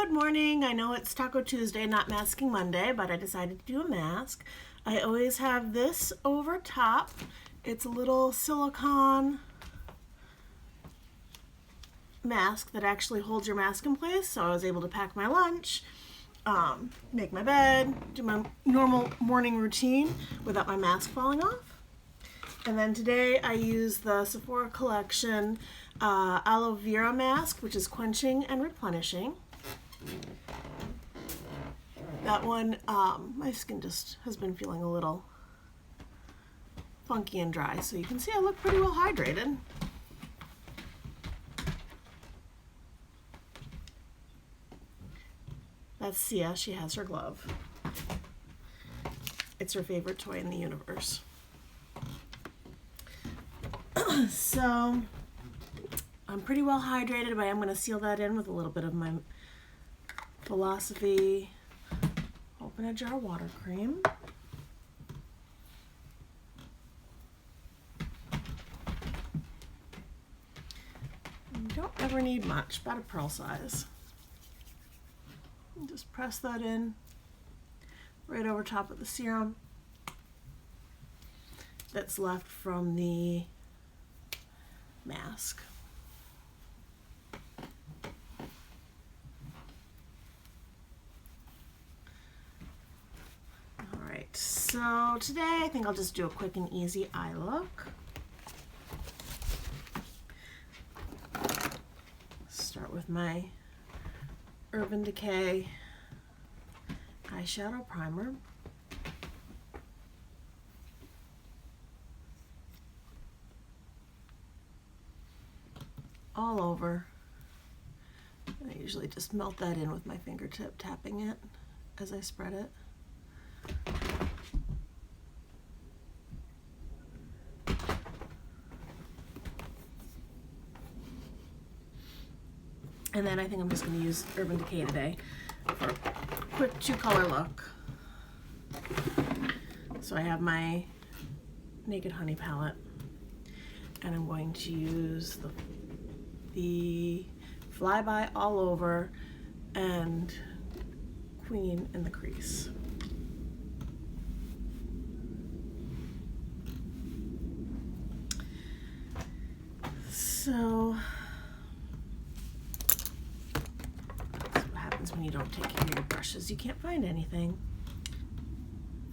Good morning. I know it's Taco Tuesday, not Masking Monday, but I decided to do a mask. I always have this over top. It's a little silicone mask that actually holds your mask in place, so I was able to pack my lunch, make my bed, do my normal morning routine without my mask falling off. And then today I use the Sephora collection aloe vera mask, which is quenching and replenishing. That one, my skin just has been feeling a little funky and dry, so you can see I look pretty well hydrated. That's Sia, she has her glove. It's her favorite toy in the universe. So, I'm pretty well hydrated, but I'm going to seal that in with a little bit of my Philosophy Open a Jar water cream. You don't ever need much, about a pearl size. And just press that in right over top of the serum that's left from the mask. Alright, so today I think I'll just do a quick and easy eye look. Start with my Urban Decay eyeshadow primer. All over. And I usually just melt that in with my fingertip, tapping it as I spread it. And then I think I'm just going to use Urban Decay today for a quick two-color look. So I have my Naked Honey palette, and I'm going to use the Flyby All Over and Queen in the crease. So when you don't take care of your brushes, you can't find anything.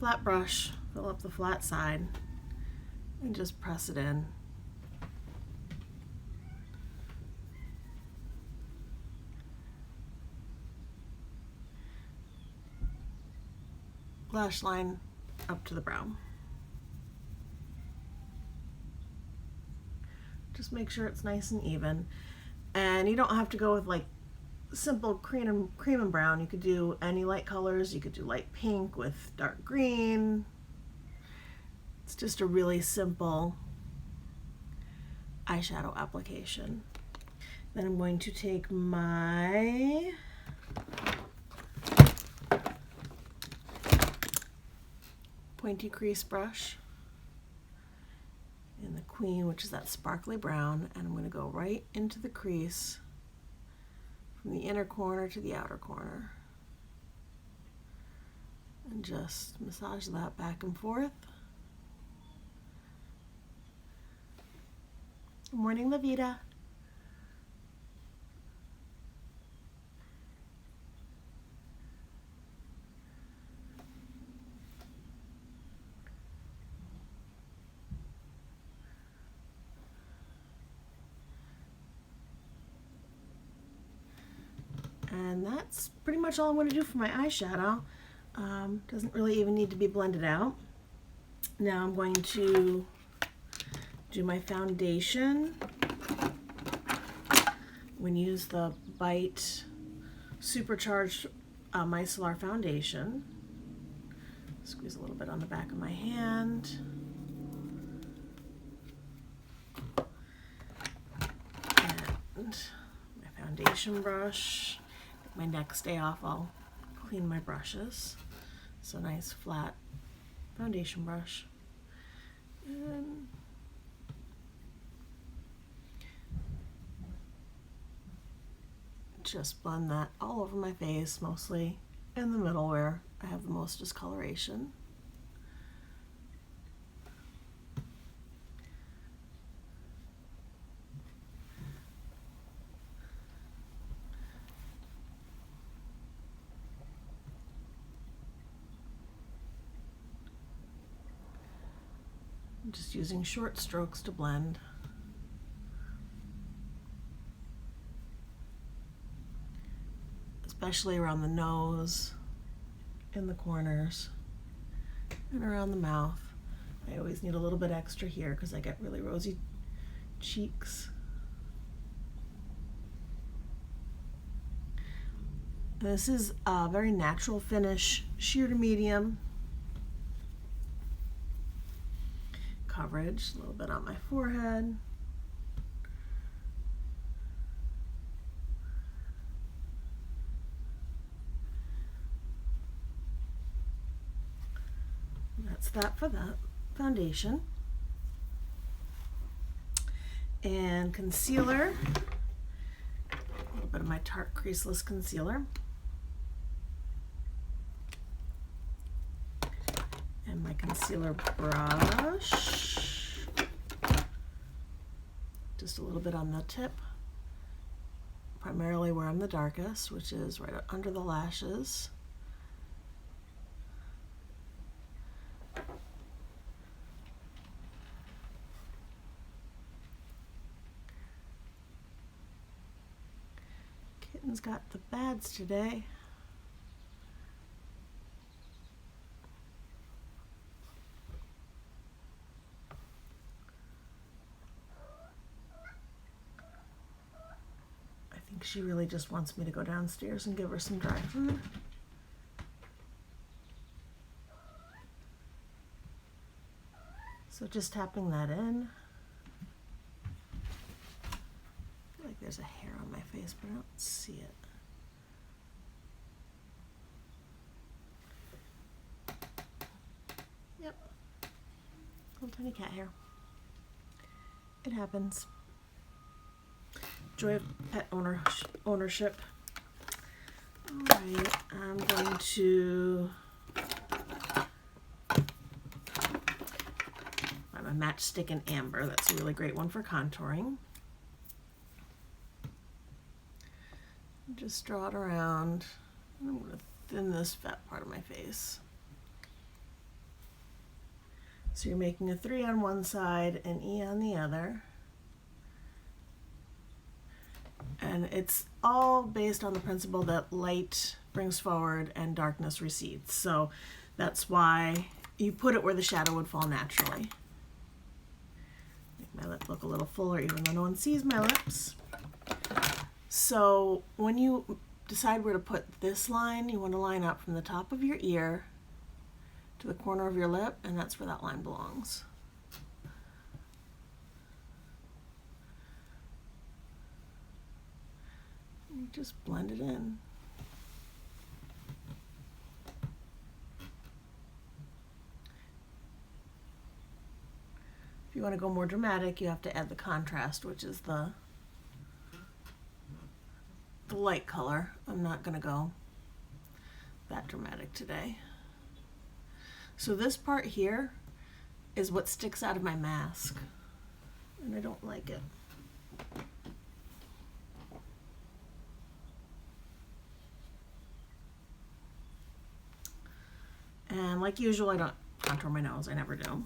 Flat brush, fill up the flat side, and just press it in. Lash line up to the brow. Just make sure it's nice and even. And you don't have to go with like simple cream and brown. You could do any light colors. You could do light pink with dark green. It's just a really simple eyeshadow application. Then I'm going to take my pointy crease brush in the Queen, which is that sparkly brown, and I'm going to go right into the crease from the inner corner to the outer corner, and just massage that back and forth. Good morning, Lavita. And that's pretty much all I'm going to do for my eyeshadow. Doesn't really even need to be blended out. Now I'm going to do my foundation. I'm going to use the Bite Supercharged Micellar Foundation. Squeeze a little bit on the back of my hand. And my foundation brush. My next day off, I'll clean my brushes. So nice flat foundation brush. And just blend that all over my face, mostly in the middle where I have the most discoloration. I'm just using short strokes to blend. Especially around the nose, in the corners, and around the mouth. I always need a little bit extra here because I get really rosy cheeks. This is a very natural finish, sheer to medium. Coverage, a little bit on my forehead. That's that for that foundation. And concealer, a little bit of my Tarte creaseless concealer. And my concealer brush. Just a little bit on the tip, primarily where I'm the darkest, which is right under the lashes. Kitten's got the bads today. I think she really just wants me to go downstairs and give her some dry food. So just tapping that in. I feel like there's a hair on my face, but I don't see it. Yep. Little tiny cat hair. It happens. Joy of pet ownership. Alright, I'm going to buy my Matchstick in Amber. That's a really great one for contouring. Just draw it around. I'm going to thin this fat part of my face. So you're making a 3 on one side and E on the other. And it's all based on the principle that light brings forward and darkness recedes. So that's why you put it where the shadow would fall naturally. Make my lip look a little fuller even though no one sees my lips. So when you decide where to put this line, you want to line up from the top of your ear to the corner of your lip, and that's where that line belongs. You just blend it in. If you want to go more dramatic, you have to add the contrast, which is the light color. I'm not going to go that dramatic today. So this part here is what sticks out of my mask, and I don't like it. And like usual, I don't contour my nose. I never do. I'm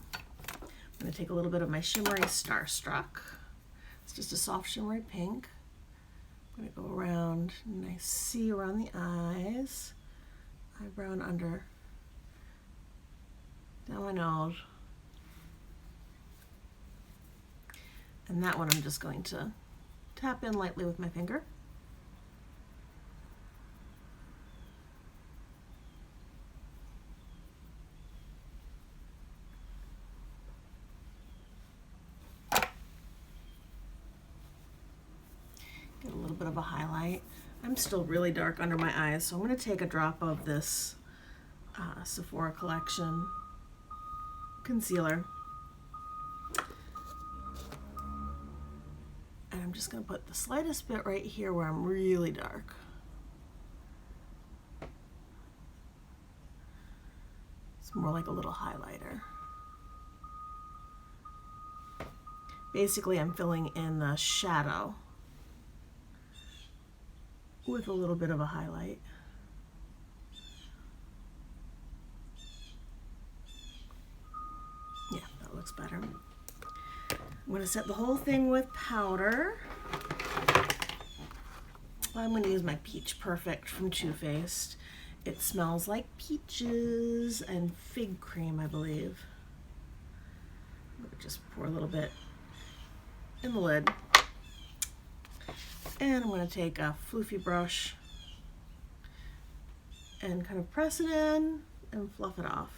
going to take a little bit of my shimmery Starstruck. It's just a soft shimmery pink. I'm going to go around, nice C around the eyes, eyebrow and under, down my nose. And that one I'm just going to tap in lightly with my finger. Get a little bit of a highlight. I'm still really dark under my eyes, so I'm going to take a drop of this Sephora collection concealer. And I'm I'm just going to put the slightest bit right here where I'm really dark. It's more like a little highlighter. Basically, I'm filling in the shadow with a little bit of a highlight. Yeah, that looks better. I'm going to set the whole thing with powder. I'm going to use my Peach Perfect from Too Faced. It smells like peaches and fig cream, I believe. Just pour a little bit in the lid. And I'm going to take a floofy brush and kind of press it in and fluff it off.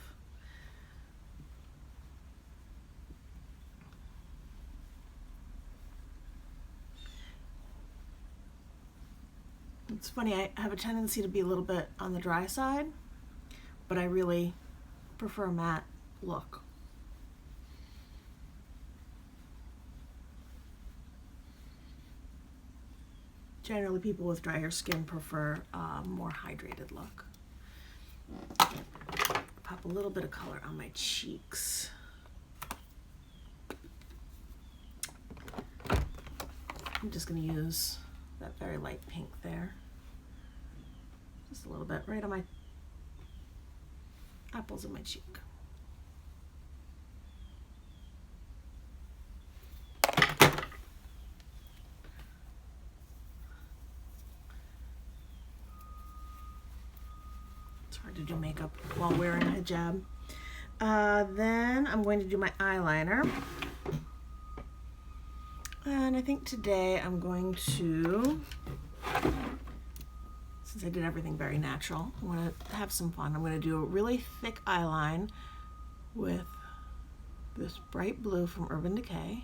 It's funny, I have a tendency to be a little bit on the dry side, but I really prefer a matte look. Generally, people with drier skin prefer a more hydrated look. Pop a little bit of color on my cheeks. I'm just going to use that very light pink there. Just a little bit right on my apples of my cheek. It's hard to do makeup while wearing a hijab. Then I'm going to do my eyeliner. And I think today I'm going to, since I did everything very natural, I want to have some fun. I'm going to do a really thick eyeline with this bright blue from Urban Decay.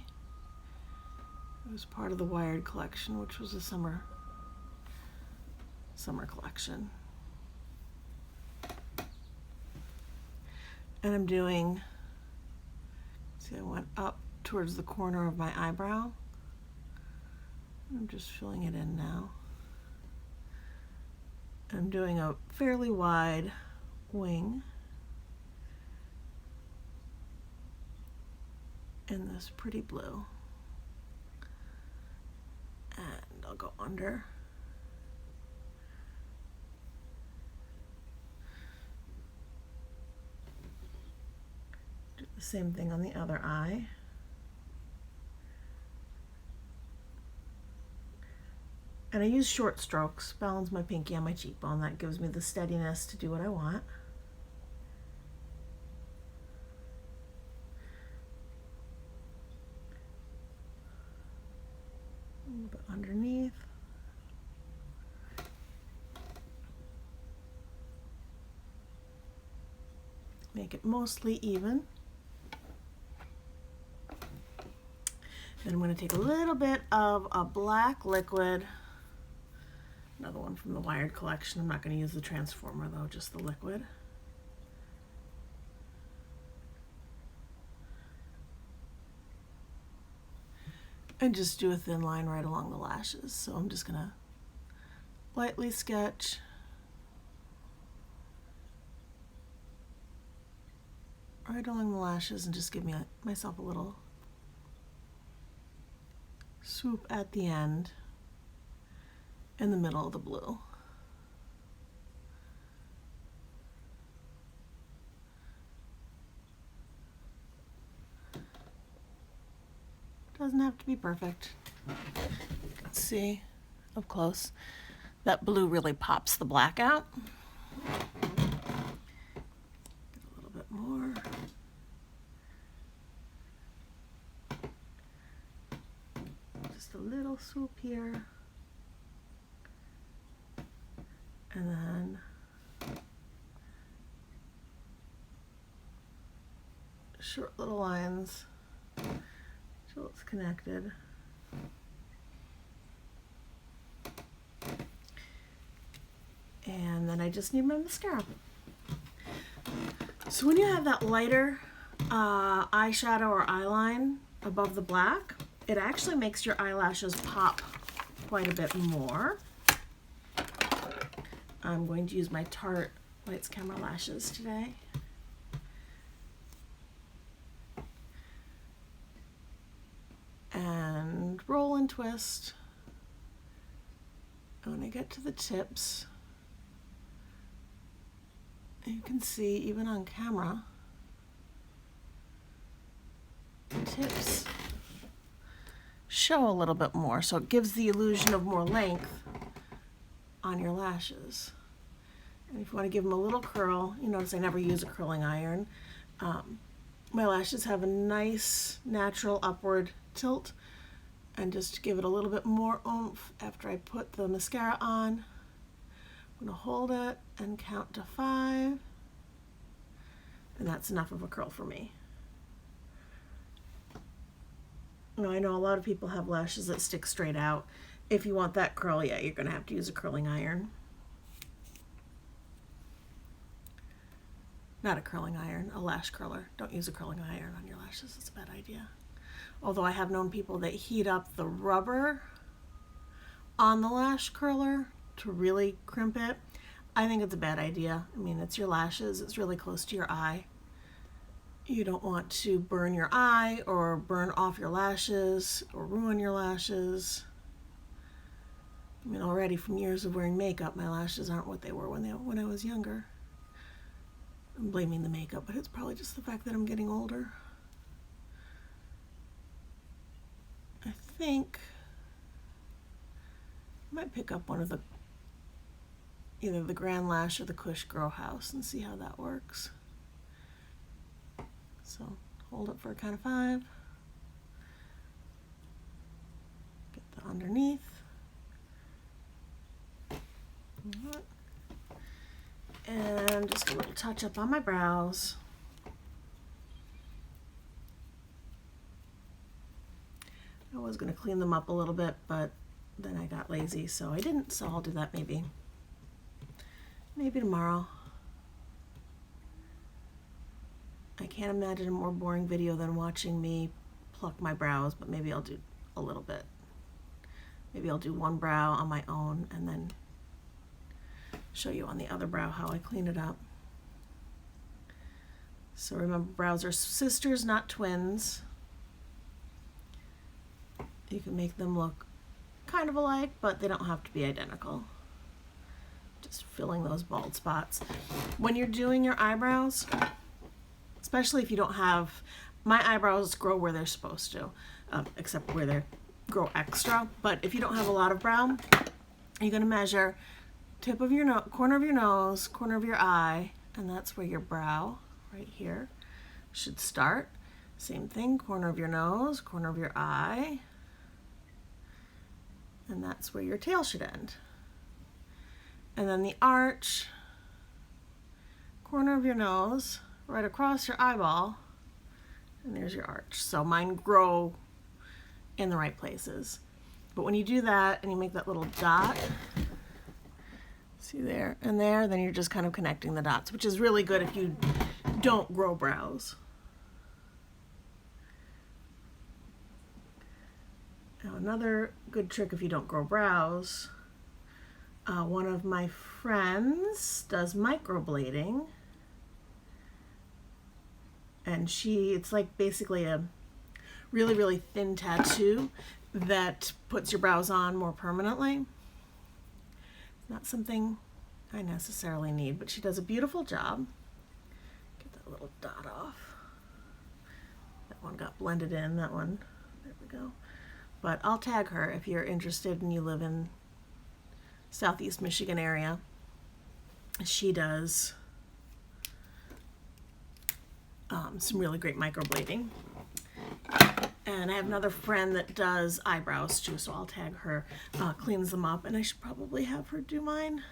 It was part of the Wired collection, which was a summer collection. And I'm doing, see, I went up towards the corner of my eyebrow. I'm just filling it in now. I'm doing a fairly wide wing in this pretty blue. And I'll go under. Do the same thing on the other eye. And I use short strokes, balance my pinky on my cheekbone. That gives me the steadiness to do what I want. A little bit underneath. Make it mostly even. Then I'm going to take a little bit of a black liquid. Another one from the Wired collection. I'm not going to use the transformer though, just the liquid. And just do a thin line right along the lashes. So I'm just going to lightly sketch. Right along the lashes and just give myself a little swoop at the end. In the middle of the blue. Doesn't have to be perfect. Let's see up close. That blue really pops the black out. Get a little bit more. Just a little swoop here. And then short little lines till it's connected. And then I just need my mascara. So when you have that lighter eyeshadow or eyeline above the black, it actually makes your eyelashes pop quite a bit more. I'm going to use my Tarte Lights Camera Lashes today. And roll and twist. And when I get to the tips, you can see even on camera, the tips show a little bit more, so it gives the illusion of more length on your lashes. And if you want to give them a little curl, you notice I never use a curling iron. My lashes have a nice natural upward tilt, and just to give it a little bit more oomph after I put the mascara on, I'm going to hold it and count to 5, and that's enough of a curl for me. Now, I know a lot of people have lashes that stick straight out. If you want that curl, yeah, you're going to have to use a curling iron. Not a curling iron, a lash curler. Don't use a curling iron on your lashes, it's a bad idea. Although I have known people that heat up the rubber on the lash curler to really crimp it. I think it's a bad idea. I mean, it's your lashes, it's really close to your eye. You don't want to burn your eye or burn off your lashes or ruin your lashes. I mean, already from years of wearing makeup, my lashes aren't what they were when I was younger. I'm blaming the makeup, but it's probably just the fact that I'm getting older. I think I might pick up one of the, either the Grand Lash or the Kush Grow House, and see how that works. So hold it for a count of 5. Get the underneath. And just a little touch up on my brows. I was going to clean them up a little bit, but then I got lazy, so I didn't, so I'll do that maybe tomorrow. I can't imagine a more boring video than watching me pluck my brows, but maybe I'll do a little bit. Maybe I'll do one brow on my own and then show you on the other brow how I clean it up. So remember, brows are sisters, not twins. You can make them look kind of alike, but they don't have to be identical. Just filling those bald spots. When you're doing your eyebrows, especially if you don't have, my eyebrows grow where they're supposed to, except where they grow extra. But if you don't have a lot of brow, you're going to measure tip of your corner of your nose, corner of your eye, and that's where your brow, right here, should start. Same thing, corner of your nose, corner of your eye, and that's where your tail should end. And then the arch, corner of your nose, right across your eyeball, and there's your arch. So mine grow in the right places. But when you do that and you make that little dot, see there and there, then you're just kind of connecting the dots, which is really good if you don't grow brows. Now, another good trick if you don't grow brows, one of my friends does microblading, and it's like basically a really, really thin tattoo that puts your brows on more permanently. Not something I necessarily need, but she does a beautiful job. Get that little dot off. That one got blended in, that one, there we go. But I'll tag her if you're interested and you live in Southeast Michigan area. She does some really great microblading. And I have another friend that does eyebrows too, so I'll tag her, cleans them up, and I should probably have her do mine.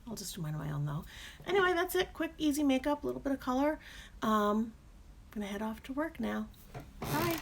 I'll just do mine on my own though. Anyway, that's it. Quick, easy makeup, a little bit of color. I'm gonna head off to work now. Bye.